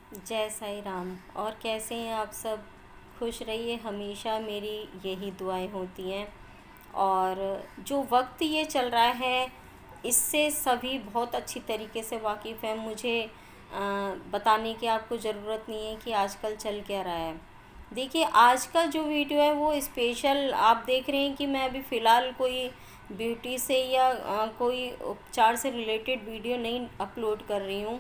जय साईं राम। और कैसे हैं आप सब? खुश रहिए हमेशा, मेरी यही दुआएं होती हैं। और जो वक्त ये चल रहा है, इससे सभी बहुत अच्छी तरीके से वाकिफ़ हैं। मुझे बताने की आपको ज़रूरत नहीं है कि आजकल चल क्या रहा है। देखिए, आज का जो वीडियो है वो स्पेशल आप देख रहे हैं कि मैं अभी फ़िलहाल कोई ब्यूटी से या कोई उपचार से रिलेटेड वीडियो नहीं अपलोड कर रही हूँ।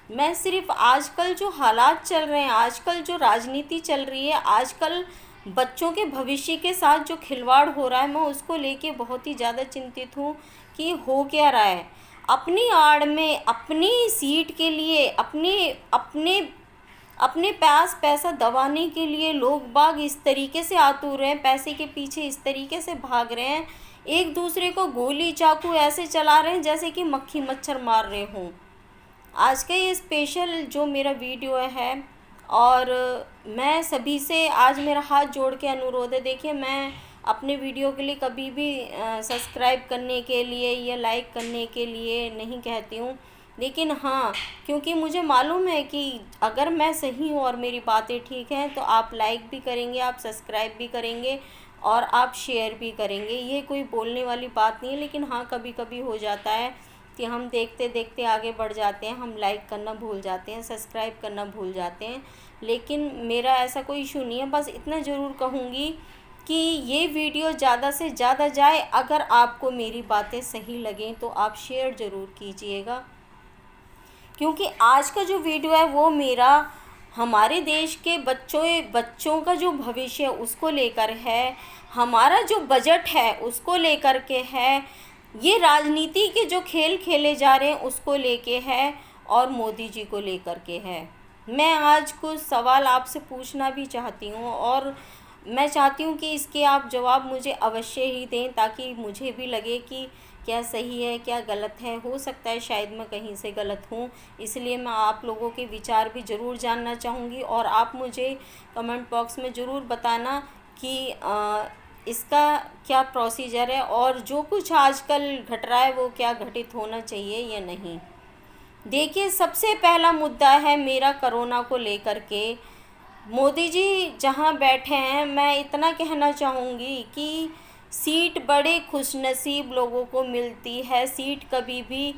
मैं सिर्फ आजकल जो हालात चल रहे हैं, आजकल जो राजनीति चल रही है, आजकल बच्चों के भविष्य के साथ जो खिलवाड़ हो रहा है, मैं उसको लेके बहुत ही ज़्यादा चिंतित हूँ कि हो क्या रहा है। अपनी आड़ में, अपनी सीट के लिए, अपने अपने अपने पास पैसा दबाने के लिए लोग बाग इस तरीके से आतुर हैं, पैसे के पीछे इस तरीके से भाग रहे हैं, एक दूसरे को गोली चाकू ऐसे चला रहे हैं जैसे कि मक्खी मच्छर मार रहे हों। आज का ये स्पेशल जो मेरा वीडियो है, और मैं सभी से आज मेरा हाथ जोड़ के अनुरोध है। देखिए, मैं अपने वीडियो के लिए कभी भी सब्सक्राइब करने के लिए या लाइक करने के लिए नहीं कहती हूँ, लेकिन हाँ, क्योंकि मुझे मालूम है कि अगर मैं सही हूँ और मेरी बातें ठीक हैं तो आप लाइक भी करेंगे, आप सब्सक्राइब भी करेंगे और आप शेयर भी करेंगे। ये कोई बोलने वाली बात नहीं है, लेकिन हाँ, कभी कभी हो जाता है कि हम देखते देखते आगे बढ़ जाते हैं, हम लाइक करना भूल जाते हैं, सब्सक्राइब करना भूल जाते हैं। लेकिन मेरा ऐसा कोई इशू नहीं है। बस इतना ज़रूर कहूँगी कि ये वीडियो ज़्यादा से ज़्यादा जाए। अगर आपको मेरी बातें सही लगें तो आप शेयर ज़रूर कीजिएगा, क्योंकि आज का जो वीडियो है वो मेरा हमारे देश के बच्चों का जो भविष्य है उसको लेकर है, हमारा जो बजट है उसको लेकर के है, ये राजनीति के जो खेल खेले जा रहे हैं उसको लेके है, और मोदी जी को लेकर के है। मैं आज कुछ सवाल आपसे पूछना भी चाहती हूँ, और मैं चाहती हूँ कि इसके आप जवाब मुझे अवश्य ही दें, ताकि मुझे भी लगे कि क्या सही है क्या गलत है। हो सकता है शायद मैं कहीं से गलत हूँ, इसलिए मैं आप लोगों के विचार भी ज़रूर जानना चाहूँगी। और आप मुझे कमेंट बॉक्स में ज़रूर बताना कि इसका क्या प्रोसीजर है, और जो कुछ आजकल घट रहा है वो क्या घटित होना चाहिए या नहीं। देखिए, सबसे पहला मुद्दा है मेरा कोरोना को लेकर के। मोदी जी जहां बैठे हैं, मैं इतना कहना चाहूँगी कि सीट बड़े खुशनसीब लोगों को मिलती है, सीट कभी भी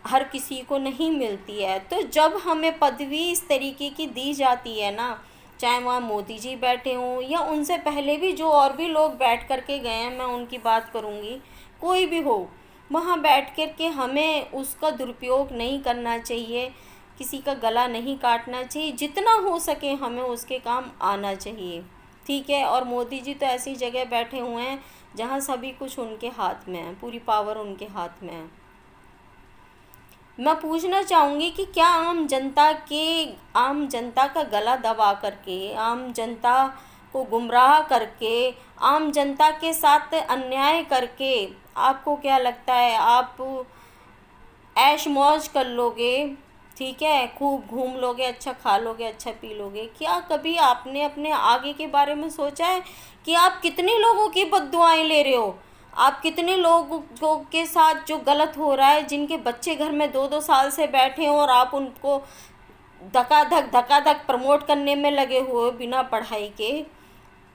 हर किसी को नहीं मिलती है। तो जब हमें पदवी इस तरीके की दी जाती है ना, चाहे वहाँ मोदी जी बैठे हों या उनसे पहले भी जो और भी लोग बैठ कर के गए हैं, मैं उनकी बात करूँगी, कोई भी हो, वहाँ बैठ कर के हमें उसका दुरुपयोग नहीं करना चाहिए, किसी का गला नहीं काटना चाहिए। जितना हो सके हमें उसके काम आना चाहिए, ठीक है। और मोदी जी तो ऐसी जगह बैठे हुए हैं जहाँ सभी कुछ उनके हाथ में है, पूरी पावर उनके हाथ में है। मैं पूछना चाहूँगी कि क्या आम जनता का गला दबा करके, आम जनता को गुमराह करके, आम जनता के साथ अन्याय करके, आपको क्या लगता है आप ऐश मौज कर लोगे, ठीक है, खूब घूम लोगे, अच्छा खा लोगे, अच्छा पी लोगे? क्या कभी आपने अपने आगे के बारे में सोचा है कि आप कितने लोगों की बद्दुआएं ले रहे हो? आप कितने लोगों के साथ जो गलत हो रहा है, जिनके बच्चे घर में 2-2 साल से बैठे हैं और आप उनको धकाधक प्रमोट करने में लगे हुए हो बिना पढ़ाई के।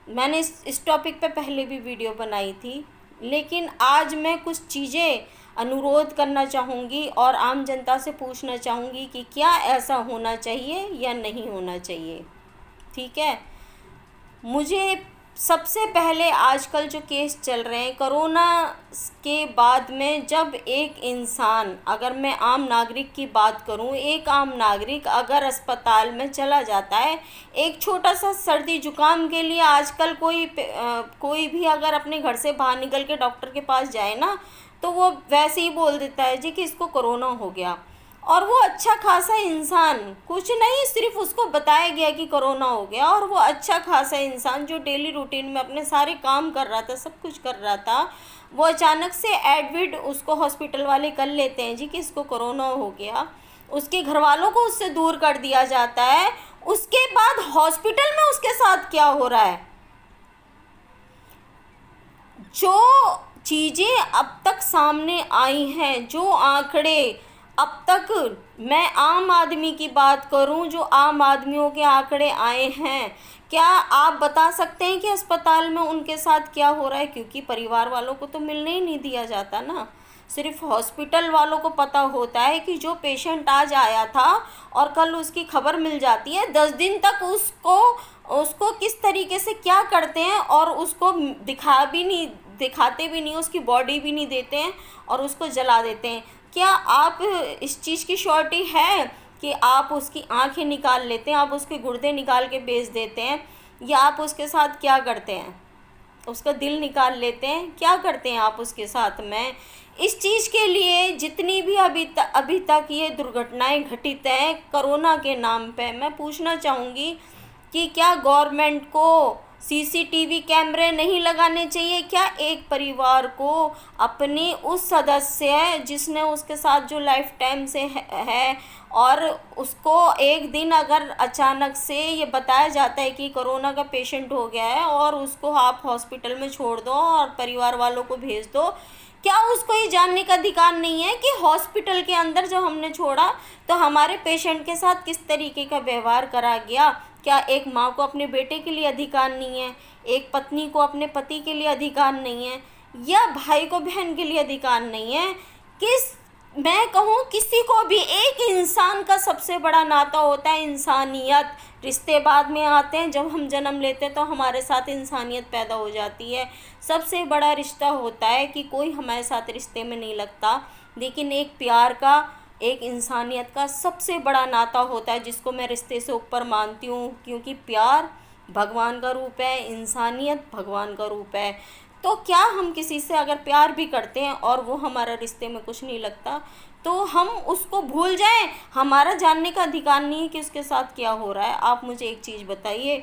मैंने इस टॉपिक पे पहले भी वीडियो बनाई थी, लेकिन आज मैं कुछ चीज़ें अनुरोध करना चाहूँगी और आम जनता से पूछना चाहूँगी कि क्या ऐसा होना चाहिए या नहीं होना चाहिए, ठीक है। मुझे सबसे पहले आजकल जो केस चल रहे हैं कोरोना के बाद में, जब एक इंसान, अगर मैं आम नागरिक की बात करूं, एक आम नागरिक अगर अस्पताल में चला जाता है एक छोटा सा सर्दी जुकाम के लिए, आजकल कोई भी अगर अपने घर से बाहर निकल के डॉक्टर के पास जाए ना, तो वो वैसे ही बोल देता है जी कि इसको कोरोना हो गया। और वो अच्छा खासा इंसान, कुछ नहीं, सिर्फ उसको बताया गया कि कोरोना हो गया, और वो अच्छा खासा इंसान जो डेली रूटीन में अपने सारे काम कर रहा था, सब कुछ कर रहा था, वो अचानक से एडमिट उसको हॉस्पिटल वाले कर लेते हैं जी कि इसको कोरोना हो गया। उसके घर वालों को उससे दूर कर दिया जाता है। उसके बाद हॉस्पिटल में उसके साथ क्या हो रहा है, जो चीज़ें अब तक सामने आई हैं, जो आंकड़े अब तक मैं आम आदमी की बात करूं, जो आम आदमियों के आंकड़े आए हैं, क्या आप बता सकते हैं कि अस्पताल में उनके साथ क्या हो रहा है? क्योंकि परिवार वालों को तो मिलने ही नहीं दिया जाता ना, सिर्फ हॉस्पिटल वालों को पता होता है कि जो पेशेंट आज आया था और कल उसकी खबर मिल जाती है। 10 दिन तक उसको उसको किस तरीके से क्या करते हैं, और उसको दिखाते भी नहीं, उसकी बॉडी भी नहीं देते हैं और उसको जला देते हैं। क्या आप इस चीज़ की श्योरिटी है कि आप उसकी आंखें निकाल लेते हैं, आप उसके गुर्दे निकाल के बेच देते हैं, या आप उसके साथ क्या करते हैं? उसका दिल निकाल लेते हैं, क्या करते हैं आप उसके साथ में? इस चीज़ के लिए जितनी भी अभी तक ये दुर्घटनाएं घटित हैं कोरोना के नाम पे, मैं पूछना चाहूँगी कि क्या गवर्नमेंट को सीसीटीवी कैमरे नहीं लगाने चाहिए? क्या एक परिवार को अपने उस सदस्य जिसने उसके साथ जो लाइफ टाइम से है और उसको एक दिन अगर अचानक से ये बताया जाता है कि कोरोना का पेशेंट हो गया है और उसको आप हॉस्पिटल में छोड़ दो और परिवार वालों को भेज दो, क्या उसको ये जानने का अधिकार नहीं है कि हॉस्पिटल के अंदर जब हमने छोड़ा तो हमारे पेशेंट के साथ किस तरीके का व्यवहार करा गया? क्या एक माँ को अपने बेटे के लिए अधिकार नहीं है? एक पत्नी को अपने पति के लिए अधिकार नहीं है? या भाई को बहन के लिए अधिकार नहीं है? मैं कहूँ किसी को भी, एक इंसान का सबसे बड़ा नाता होता है इंसानियत। रिश्ते बाद में आते हैं, जब हम जन्म लेते हैं तो हमारे साथ इंसानियत पैदा हो जाती है। सबसे बड़ा रिश्ता होता है कि कोई हमारे साथ रिश्ते में नहीं लगता, लेकिन एक प्यार का, एक इंसानियत का सबसे बड़ा नाता होता है, जिसको मैं रिश्ते से ऊपर मानती हूँ, क्योंकि प्यार भगवान का रूप है, इंसानियत भगवान का रूप है। तो क्या हम किसी से अगर प्यार भी करते हैं और वो हमारा रिश्ते में कुछ नहीं लगता, तो हम उसको भूल जाएं? हमारा जानने का अधिकार नहीं है कि उसके साथ क्या हो रहा है? आप मुझे एक चीज़ बताइए,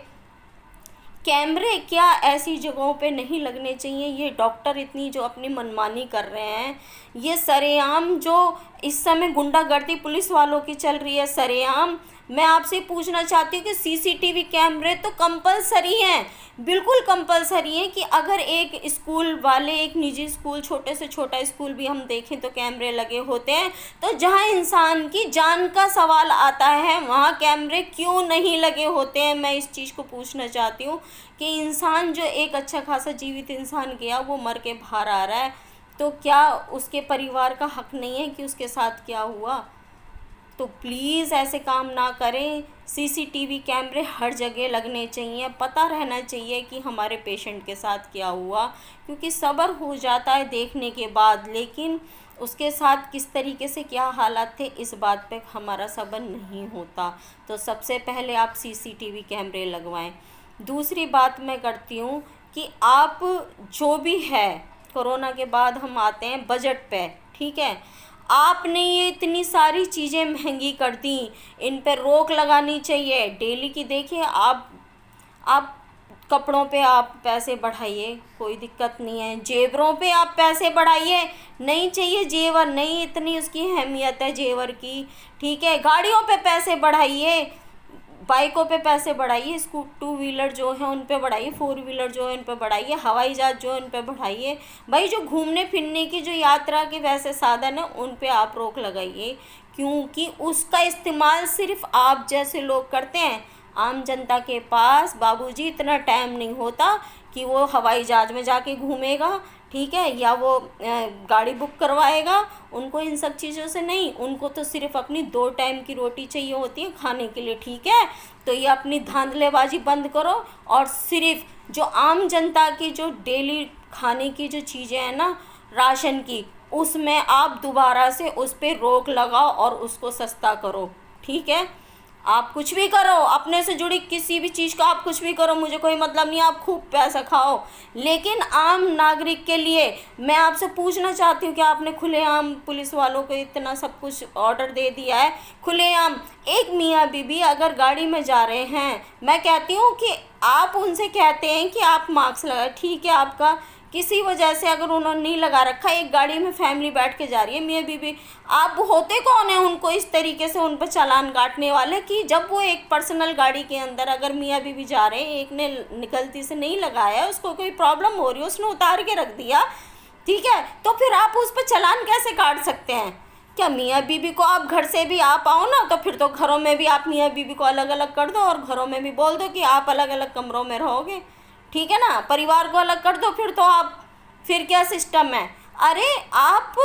कैमरे क्या ऐसी जगहों पे नहीं लगने चाहिए? ये डॉक्टर इतनी जो अपनी मनमानी कर रहे हैं, ये सरेआम जो इस समय गुंडागर्दी पुलिस वालों की चल रही है सरेआम, मैं आपसे पूछना चाहती हूँ कि सीसीटीवी कैमरे तो कंपलसरी हैं, बिल्कुल कंपलसरी है कि अगर एक स्कूल वाले, एक निजी स्कूल, छोटे से छोटा स्कूल भी हम देखें तो कैमरे लगे होते हैं, तो जहाँ इंसान की जान का सवाल आता है वहाँ कैमरे क्यों नहीं लगे होते हैं? मैं इस चीज़ को पूछना चाहती हूँ कि इंसान जो एक अच्छा खासा जीवित इंसान गया, वो मर के बाहर आ रहा है, तो क्या उसके परिवार का हक नहीं है कि उसके साथ क्या हुआ? तो प्लीज़ ऐसे काम ना करें। सीसीटीवी कैमरे हर जगह लगने चाहिए, पता रहना चाहिए कि हमारे पेशेंट के साथ क्या हुआ, क्योंकि सब्र हो जाता है देखने के बाद, लेकिन उसके साथ किस तरीके से क्या हालात थे इस बात पे हमारा सब्र नहीं होता। तो सबसे पहले आप सीसीटीवी कैमरे लगवाएं। दूसरी बात मैं करती हूँ कि आप जो भी है, कोरोना के बाद हम आते हैं बजट पे, ठीक है? आपने ये इतनी सारी चीज़ें महंगी कर दी, इन पर रोक लगानी चाहिए। डेली की देखिए, आप कपड़ों पे आप पैसे बढ़ाइए, कोई दिक्कत नहीं है। जेवरों पे आप पैसे बढ़ाइए, नहीं चाहिए जेवर, नहीं इतनी उसकी अहमियत है जेवर की, ठीक है? गाड़ियों पे पैसे बढ़ाइए, बाइकों पे पैसे बढ़ाइए, टू व्हीलर जो है उन पे बढ़ाइए, फोर व्हीलर जो है उन पे बढ़ाइए, हवाई जहाज़ जो है उन पे बढ़ाइए। भाई जो घूमने फिरने की जो यात्रा के वैसे साधन है उन पे आप रोक लगाइए, क्योंकि उसका इस्तेमाल सिर्फ आप जैसे लोग करते हैं। आम जनता के पास बाबूजी इतना टाइम नहीं होता कि वो हवाई जहाज़ में जाके घूमेगा, ठीक है, या वो गाड़ी बुक करवाएगा। उनको इन सब चीज़ों से नहीं, उनको तो सिर्फ अपनी 2 टाइम की रोटी चाहिए होती है खाने के लिए, ठीक है? तो ये अपनी धांधलेबाजी बंद करो और सिर्फ जो आम जनता की जो डेली खाने की जो चीज़ें हैं ना, राशन की, उसमें आप दोबारा से उस पर रोक लगाओ और उसको सस्ता करो, ठीक है? आप कुछ भी करो, अपने से जुड़ी किसी भी चीज़ का आप कुछ भी करो, मुझे कोई मतलब नहीं, आप खूब पैसा खाओ, लेकिन आम नागरिक के लिए मैं आपसे पूछना चाहती हूँ कि आपने खुलेआम पुलिस वालों को इतना सब कुछ ऑर्डर दे दिया है, खुलेआम एक मियाँ बीबी अगर गाड़ी में जा रहे हैं, मैं कहती हूँ कि आप उनसे कहते हैं कि आप मास्क लगाए, ठीक है, आपका किसी वजह से अगर उन्होंने नहीं लगा रखा, एक गाड़ी में फैमिली बैठ के जा रही है मियाँ बीबी, आप होते कौन है उनको इस तरीके से उन पर चालान काटने वाले? कि जब वो एक पर्सनल गाड़ी के अंदर अगर मियाँ बीबी जा रहे हैं, एक ने गलती से नहीं लगाया, उसको कोई प्रॉब्लम हो रही है, उसने उतार के रख दिया, ठीक है, तो फिर आप उस पर चालान कैसे काट सकते हैं? क्या मियाँ बीवी को आप घर से भी आप आओ ना, तो फिर तो घरों में भी आप मियाँ बीवी को अलग अलग कर दो और घरों में भी बोल दो कि आप अलग अलग कमरों में रहोगे, ठीक है ना। परिवार को अलग कर दो, फिर तो आप, फिर क्या सिस्टम है। अरे आप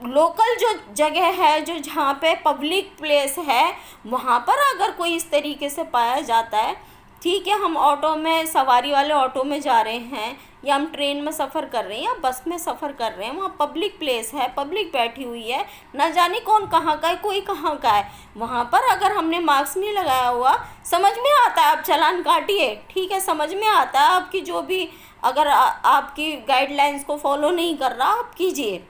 लोकल जो जगह है, जो जहाँ पे पब्लिक प्लेस है, वहाँ पर अगर कोई इस तरीके से पाया जाता है, ठीक है, हम ऑटो में, सवारी वाले ऑटो में जा रहे हैं या हम ट्रेन में सफ़र कर रहे हैं या बस में सफ़र कर रहे हैं, वहाँ पब्लिक प्लेस है, पब्लिक बैठी हुई है, ना जाने कौन कहाँ का है, कोई कहाँ का है, वहाँ पर अगर हमने मास्क नहीं लगाया हुआ, समझ में आता है, आप चालान काटिए, ठीक है, समझ में आता है आपकी जो भी, अगर आपकी गाइडलाइंस को फॉलो नहीं कर रहा आप कीजिए।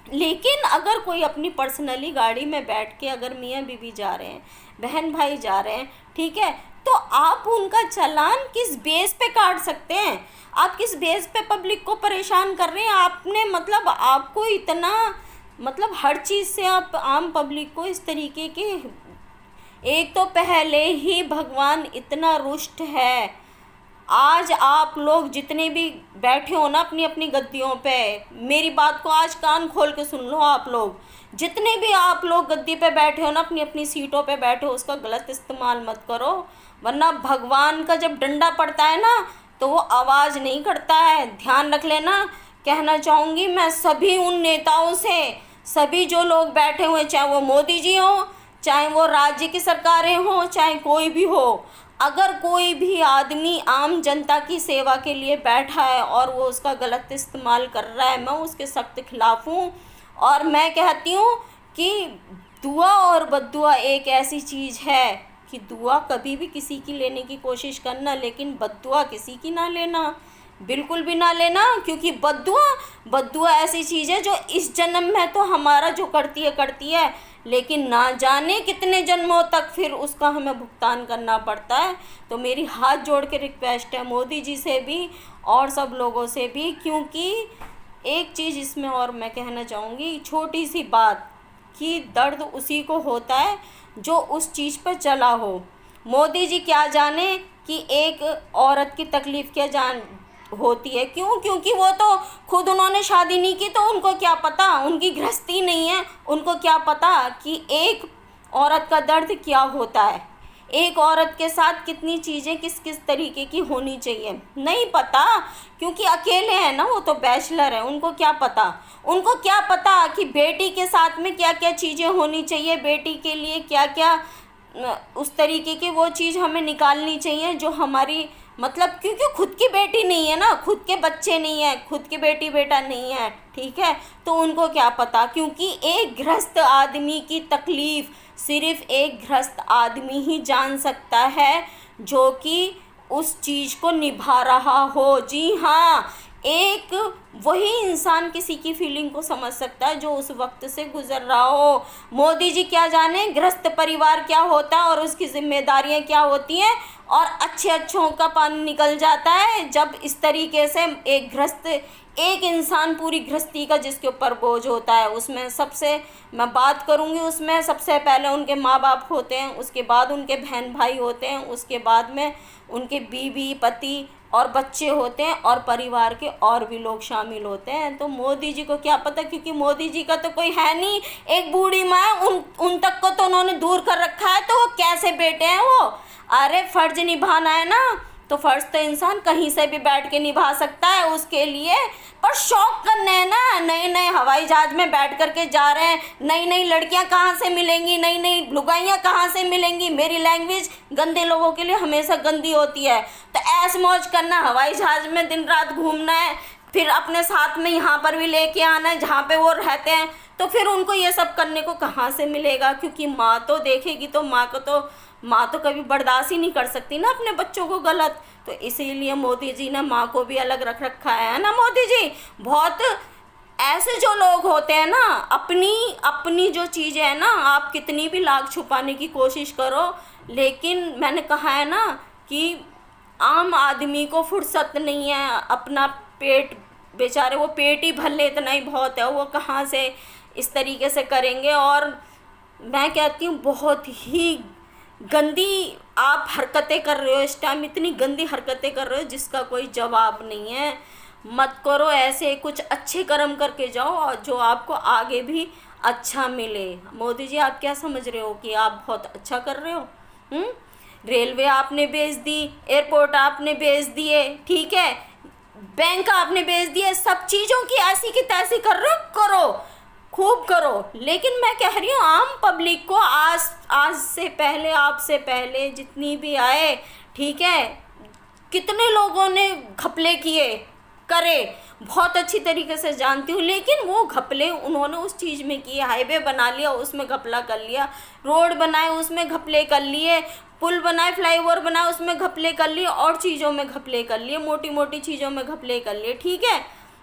लेकिन अगर कोई अपनी पर्सनली गाड़ी में बैठ के अगर मियाँ बीवी जा रहे हैं, बहन भाई जा रहे हैं, ठीक है, तो आप उनका चालान किस बेस पे काट सकते हैं? आप किस बेस पे पब्लिक को परेशान कर रहे हैं? आपने मतलब आपको इतना, मतलब हर चीज़ से आप आम पब्लिक को इस तरीके के, एक तो पहले ही भगवान इतना रुष्ट है। आज आप लोग जितने भी बैठे हो ना अपनी अपनी गद्दियों पे, मेरी बात को आज कान खोल के सुन लो। आप लोग जितने भी आप लोग गद्दी पे बैठे हो ना, अपनी अपनी सीटों पे बैठे हो, उसका गलत इस्तेमाल मत करो, वरना भगवान का जब डंडा पड़ता है ना तो वो आवाज़ नहीं करता है, ध्यान रख लेना। कहना चाहूँगी मैं सभी उन नेताओं से, सभी जो लोग बैठे हुए, चाहे वो मोदी जी हों, चाहे वो राज्य की सरकारें हों, चाहे कोई भी हो, अगर कोई भी आदमी आम जनता की सेवा के लिए बैठा है और वो उसका गलत इस्तेमाल कर रहा है, मैं उसके सख्त खिलाफ हूँ। और मैं कहती हूँ कि दुआ और बद्दुआ एक ऐसी चीज़ है कि दुआ कभी भी किसी की लेने की कोशिश करना, लेकिन बद्दुआ किसी की ना लेना, बिल्कुल भी ना लेना, क्योंकि बद्दुआ ऐसी चीज़ है जो इस जन्म में तो हमारा जो करती है, लेकिन ना जाने कितने जन्मों तक फिर उसका हमें भुगतान करना पड़ता है। तो मेरी हाथ जोड़ के रिक्वेस्ट है मोदी जी से भी और सब लोगों से भी, क्योंकि एक चीज़ इसमें और मैं कहना चाहूँगी, छोटी सी बात, कि दर्द उसी को होता है जो उस चीज़ पर चला हो। मोदी जी क्या जाने कि एक औरत की तकलीफ़ क्या जान होती है, क्यों? क्योंकि वो तो खुद उन्होंने शादी नहीं की, तो उनको क्या पता, उनकी गृहस्थी नहीं है, उनको क्या पता कि एक औरत का दर्द क्या होता है, एक औरत के साथ कितनी चीज़ें किस किस तरीके की होनी चाहिए, नहीं पता, क्योंकि अकेले हैं ना, वो तो बैचलर है, उनको क्या पता, उनको क्या पता कि बेटी के साथ में क्या क्या चीज़ें होनी चाहिए, बेटी के लिए क्या क्या उस तरीके की वो चीज़ हमें निकालनी चाहिए जो हमारी, मतलब क्योंकि खुद की बेटी नहीं है ना, खुद के बच्चे नहीं है, खुद की बेटी बेटा नहीं है, ठीक है, तो उनको क्या पता, क्योंकि एक गृहस्थ आदमी की तकलीफ़ सिर्फ़ एक गृहस्थ आदमी ही जान सकता है जो कि उस चीज़ को निभा रहा हो। जी हाँ, एक वही इंसान किसी की फीलिंग को समझ सकता है जो उस वक्त से गुजर रहा हो। मोदी जी क्या जाने गृहस्थ परिवार क्या होता है और उसकी जिम्मेदारियां क्या होती हैं, और अच्छे अच्छों का पानी निकल जाता है जब इस तरीके से एक गृहस्थ, एक इंसान पूरी गृहस्थी का जिसके ऊपर बोझ होता है, उसमें सबसे मैं बात करूंगी, उसमें सबसे पहले उनके माँ बाप होते हैं, उसके बाद उनके बहन भाई होते हैं, उसके बाद में उनके बीवी पति और बच्चे होते हैं, और परिवार के और भी लोग शामिल होते हैं। तो मोदी जी को क्या पता, क्योंकि मोदी जी का तो कोई है नहीं, एक बूढ़ी माँ है, उन तक को तो उन्होंने दूर कर रखा है, तो वो कैसे बेटे हैं वो। अरे फर्ज निभाना है ना, तो फर्ज तो इंसान कहीं से भी बैठ के निभा सकता है, उसके लिए पर शौक करने हैं ना, नए नए हवाई जहाज में बैठ करके जा रहे हैं, नई नई लड़कियां कहाँ से मिलेंगी, नई नई लुगाइयाँ कहाँ से मिलेंगी, मेरी लैंग्वेज गंदे लोगों के लिए हमेशा गंदी होती है। तो ऐश मौज करना, हवाई जहाज में दिन रात घूमना है, फिर अपने साथ में यहाँ पर भी लेके आना है जहाँ पे वो रहते हैं, तो फिर उनको ये सब करने को कहाँ से मिलेगा, क्योंकि माँ तो देखेगी, तो माँ तो कभी बर्दाश्त ही नहीं कर सकती ना अपने बच्चों को गलत। तो इसीलिए मोदी जी ने माँ को भी अलग रख रखा है ना। मोदी जी बहुत ऐसे जो लोग होते हैं ना, अपनी जो चीज़ें हैं ना, आप कितनी भी लाख छुपाने की कोशिश करो, लेकिन मैंने कहा है ना कि आम आदमी को फुर्सत नहीं है, अपना पेट, बेचारे वो पेट ही भर ले इतना ही बहुत है, वो कहाँ से इस तरीके से करेंगे। और मैं कहती हूँ बहुत ही गंदी आप हरकतें कर रहे हो इस टाइम, इतनी गंदी हरकतें कर रहे हो जिसका कोई जवाब नहीं है। मत करो ऐसे, कुछ अच्छे कर्म करके जाओ और जो आपको आगे भी अच्छा मिले। मोदी जी आप क्या समझ रहे हो कि आप बहुत अच्छा कर रहे हो? रेलवे आपने बेच दी, एयरपोर्ट आपने बेच दिए, ठीक है, बैंक आपने बेच दिए, सब चीज़ों की ऐसी की तैसी कर रहे हो, करो, खूब करो। लेकिन मैं कह रही हूँ आम पब्लिक को, आज आज से पहले, आपसे पहले जितनी भी आए, ठीक है, कितने लोगों ने घपले किए, करे, बहुत अच्छी तरीके से जानती हूँ, लेकिन वो घपले उन्होंने उस चीज़ में किए, हाईवे बना लिया उसमें घपला कर लिया, रोड बनाए उसमें घपले कर लिए, पुल बनाए, फ्लाईओवर बनाए उसमें घपले कर लिए, और चीज़ों में घपले कर लिए, मोटी मोटी चीज़ों में घपले कर लिए, ठीक है,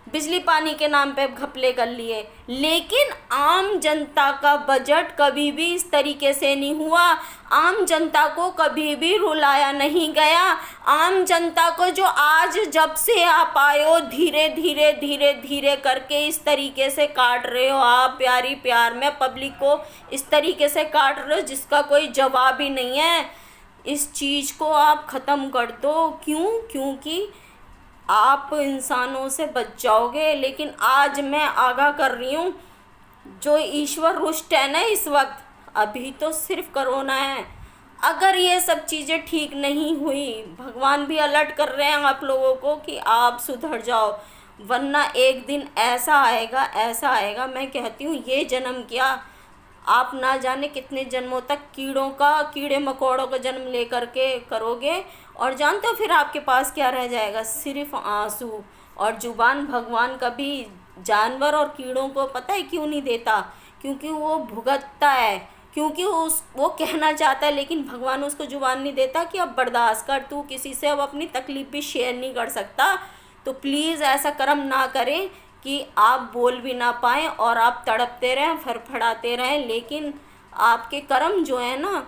बिजली पानी के नाम पे घपले कर लिए। लेकिन आम जनता का बजट कभी भी इस तरीके से नहीं हुआ, आम जनता को कभी भी रुलाया नहीं गया। आम जनता को जो आज जब से आप आए हो, धीरे धीरे धीरे धीरे करके इस तरीके से काट रहे हो आप, प्यारी प्यार में पब्लिक को इस तरीके से काट रहे हो जिसका कोई जवाब ही नहीं है। इस चीज़ को आप ख़त्म कर दो। क्यों? क्योंकि आप इंसानों से बच जाओगे। लेकिन आज मैं आगाह कर रही हूँ, जो ईश्वर रुष्ट है ना इस वक्त, अभी तो सिर्फ कोरोना है, अगर ये सब चीज़ें ठीक नहीं हुई, भगवान भी अलर्ट कर रहे हैं आप लोगों को कि आप सुधर जाओ, वरना एक दिन ऐसा आएगा, ऐसा आएगा, मैं कहती हूँ ये जन्म क्या, आप ना जाने कितने जन्मों तक कीड़े मकोड़ों का जन्म लेकर के करोगे। और जानते हो फिर आपके पास क्या रह जाएगा? सिर्फ आंसू। और जुबान भगवान कभी जानवर और कीड़ों को पता है क्यों नहीं देता? क्योंकि वो भुगतता है, क्योंकि वो कहना चाहता है, लेकिन भगवान उसको जुबान नहीं देता कि अब बर्दाश्त कर, तू किसी से अब अपनी तकलीफ़ भी शेयर नहीं कर सकता। तो प्लीज़ ऐसा कर्म ना करें कि आप बोल भी ना पाएँ और आप तड़पते रहें, फड़फड़ाते रहें। लेकिन आपके कर्म जो है ना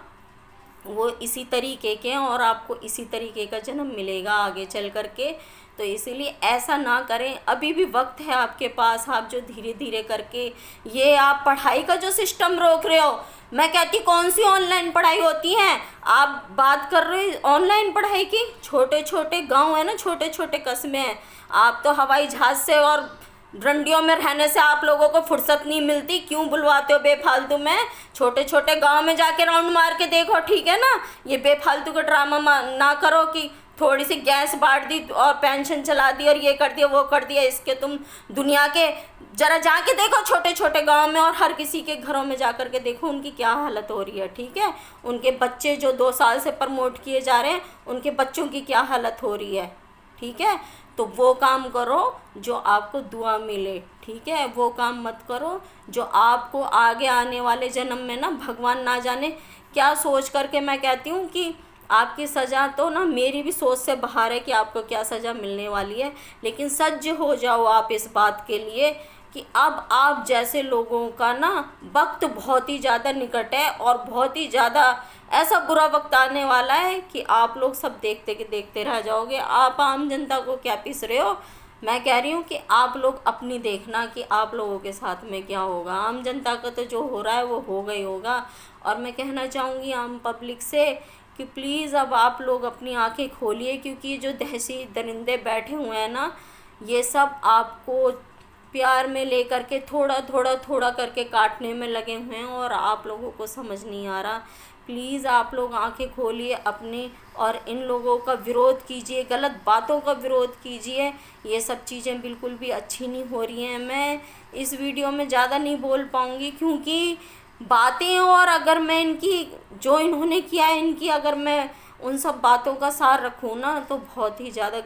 वो इसी तरीके के हैं, और आपको इसी तरीके का जन्म मिलेगा आगे चल कर के। तो इसीलिए ऐसा ना करें, अभी भी वक्त है आपके पास। आप जो धीरे धीरे करके ये आप पढ़ाई का जो सिस्टम रोक रहे हो, मैं कहती कौन सी ऑनलाइन पढ़ाई होती है? आप बात कर रहे ऑनलाइन पढ़ाई की? छोटे छोटे गांव है ना, छोटे छोटे कस्बे हैं, आप तो हवाई जहाज़ से और रंडियों में रहने से आप लोगों को फुर्सत नहीं मिलती, क्यों बुलवाते हो बेफालतू में? छोटे छोटे गांव में जाके राउंड मार के देखो, ठीक है ना? ये बेफालतू का ड्रामा ना करो कि थोड़ी सी गैस बांट दी और पेंशन चला दी और ये कर दिया वो कर दिया। इसके तुम दुनिया के जरा जाके देखो छोटे छोटे गांव में, और हर किसी के घरों में जा कर के देखो उनकी क्या हालत हो रही है, ठीक है? उनके बच्चे जो 2 साल से प्रमोट किए जा रहे हैं, उनके बच्चों की क्या हालत हो रही है, ठीक है? तो वो काम करो जो आपको दुआ मिले, ठीक है? वो काम मत करो जो आपको आगे आने वाले जन्म में ना भगवान ना जाने क्या सोच करके, मैं कहती हूँ कि आपकी सज़ा तो ना मेरी भी सोच से बाहर है कि आपको क्या सज़ा मिलने वाली है। लेकिन सज्ज हो जाओ आप इस बात के लिए कि अब आप जैसे लोगों का ना वक्त बहुत ही ज़्यादा निकट है, और बहुत ही ज़्यादा ऐसा बुरा वक्त आने वाला है कि आप लोग सब देखते के देखते रह जाओगे। आप आम जनता को क्या पीस रहे हो? मैं कह रही हूँ कि आप लोग अपनी देखना कि आप लोगों के साथ में क्या होगा। आम जनता का तो जो हो रहा है वो होगा ही होगा। और मैं कहना चाहूँगी आम पब्लिक से कि प्लीज़ अब आप लोग अपनी आंखें खोलिए, क्योंकि ये जो दहशी दरिंदे बैठे हुए हैं ना, ये सब आपको प्यार में लेकर के थोड़ा थोड़ा थोड़ा करके काटने में लगे हुए हैं, और आप लोगों को समझ नहीं आ रहा। प्लीज़ आप लोग आंखें खोलिए अपनी, और इन लोगों का विरोध कीजिए, गलत बातों का विरोध कीजिए। ये सब चीज़ें बिल्कुल भी अच्छी नहीं हो रही हैं। मैं इस वीडियो में ज़्यादा नहीं बोल पाऊँगी, क्योंकि बातें, और अगर मैं इनकी जो इन्होंने किया है इनकी अगर मैं उन सब बातों का सार रखूँ ना, तो बहुत ही ज़्यादा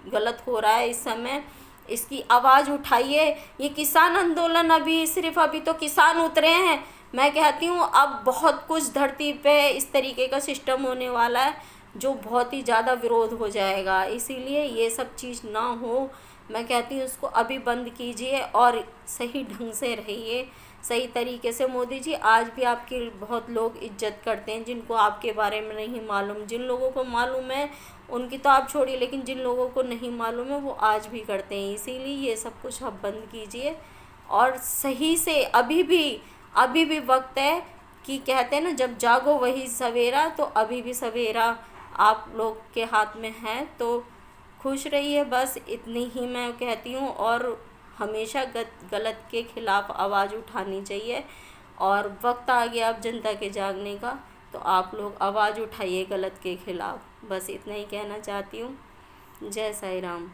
गलत हो रहा है इस समय। इसकी आवाज़ उठाइए। ये किसान आंदोलन अभी तो किसान उतरे हैं। मैं कहती हूँ अब बहुत कुछ धरती पे इस तरीके का सिस्टम होने वाला है जो बहुत ही ज़्यादा विरोध हो जाएगा। इसीलिए ये सब चीज़ ना हो, मैं कहती हूँ उसको अभी बंद कीजिए और सही ढंग से रहिए, सही तरीके से। मोदी जी आज भी आपकी बहुत लोग इज्जत करते हैं, जिनको आपके बारे में नहीं मालूम। जिन लोगों को मालूम है उनकी तो आप छोड़िए, लेकिन जिन लोगों को नहीं मालूम है वो आज भी करते हैं। इसीलिए ये सब कुछ आप बंद कीजिए और सही से अभी भी वक्त है कि कहते हैं ना, जब जागो वही सवेरा, तो अभी भी सवेरा आप लोग के हाथ में है। तो खुश रहिए, बस इतनी ही मैं कहती हूँ। और हमेशा गलत के ख़िलाफ़ आवाज़ उठानी चाहिए। और वक्त आ गया अब जनता के जागने का, तो आप लोग आवाज़ उठाइए गलत के ख़िलाफ़। बस इतना ही कहना चाहती हूँ। जय साईं राम।